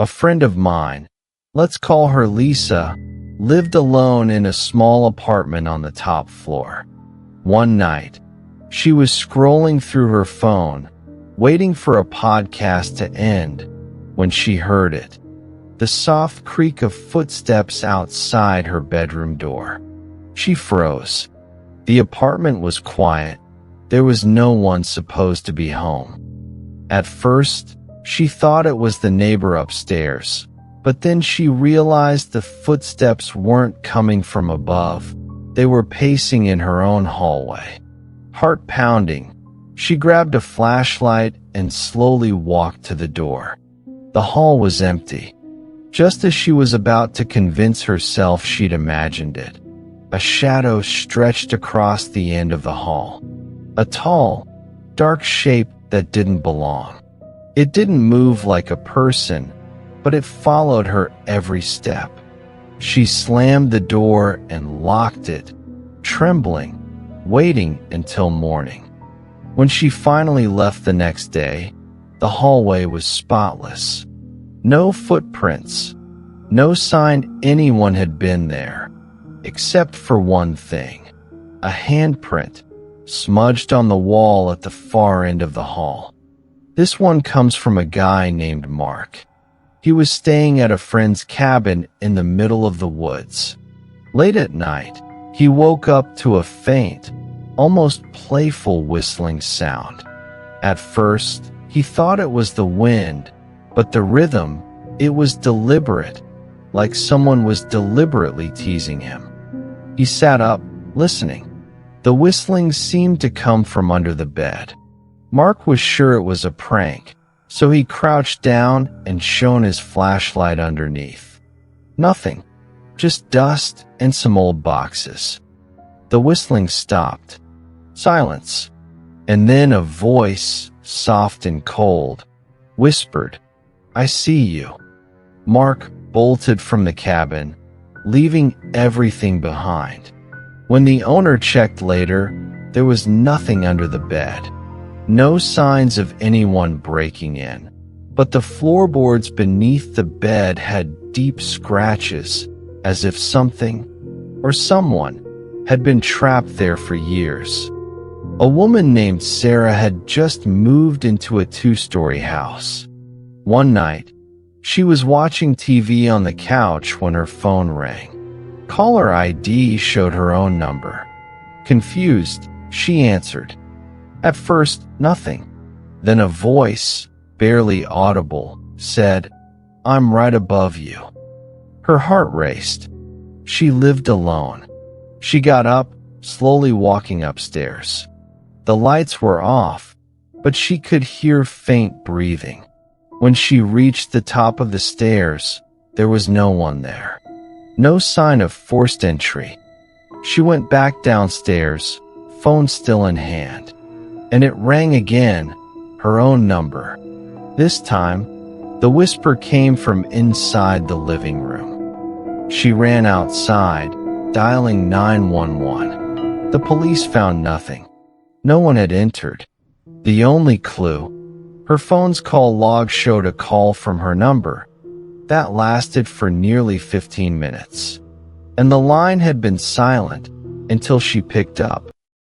A friend of mine, let's call her Lisa, lived alone in a small apartment on the top floor. One night, she was scrolling through her phone, waiting for a podcast to end, when she heard it. The soft creak of footsteps outside her bedroom door. She froze. The apartment was quiet. There was no one supposed to be home. At first, she thought it was the neighbor upstairs, but then she realized the footsteps weren't coming from above. They were pacing in her own hallway. Heart pounding, she grabbed a flashlight and slowly walked to the door. The hall was empty. Just as she was about to convince herself she'd imagined it, a shadow stretched across the end of the hall. A tall, dark shape that didn't belong. It didn't move like a person, but it followed her every step. She slammed the door and locked it, trembling, waiting until morning. When she finally left the next day, the hallway was spotless. No footprints, no sign anyone had been there, except for one thing, a handprint smudged on the wall at the far end of the hall. This one comes from a guy named Mark. He was staying at a friend's cabin in the middle of the woods. Late at night, he woke up to a faint, almost playful whistling sound. At first, he thought it was the wind, but the rhythm, it was deliberate, like someone was deliberately teasing him. He sat up, listening. The whistling seemed to come from under the bed. Mark was sure it was a prank, so he crouched down and shone his flashlight underneath. Nothing, just dust and some old boxes. The whistling stopped. Silence. And then a voice, soft and cold, whispered, "I see you." Mark bolted from the cabin, leaving everything behind. When the owner checked later, there was nothing under the bed. No signs of anyone breaking in, but the floorboards beneath the bed had deep scratches, as if something, or someone, had been trapped there for years. A woman named Sarah had just moved into a two-story house. One night, she was watching TV on the couch when her phone rang. Caller ID showed her own number. Confused, she answered. At first, nothing. Then a voice, barely audible, said, "I'm right above you." Her heart raced. She lived alone. She got up, slowly walking upstairs. The lights were off, but she could hear faint breathing. When she reached the top of the stairs, there was no one there. No sign of forced entry. She went back downstairs, phone still in hand. And it rang again, her own number. This time, the whisper came from inside the living room. She ran outside, dialing 911. The police found nothing. No one had entered. The only clue, her phone's call log showed a call from her number. That lasted for nearly 15 minutes. And the line had been silent until she picked up.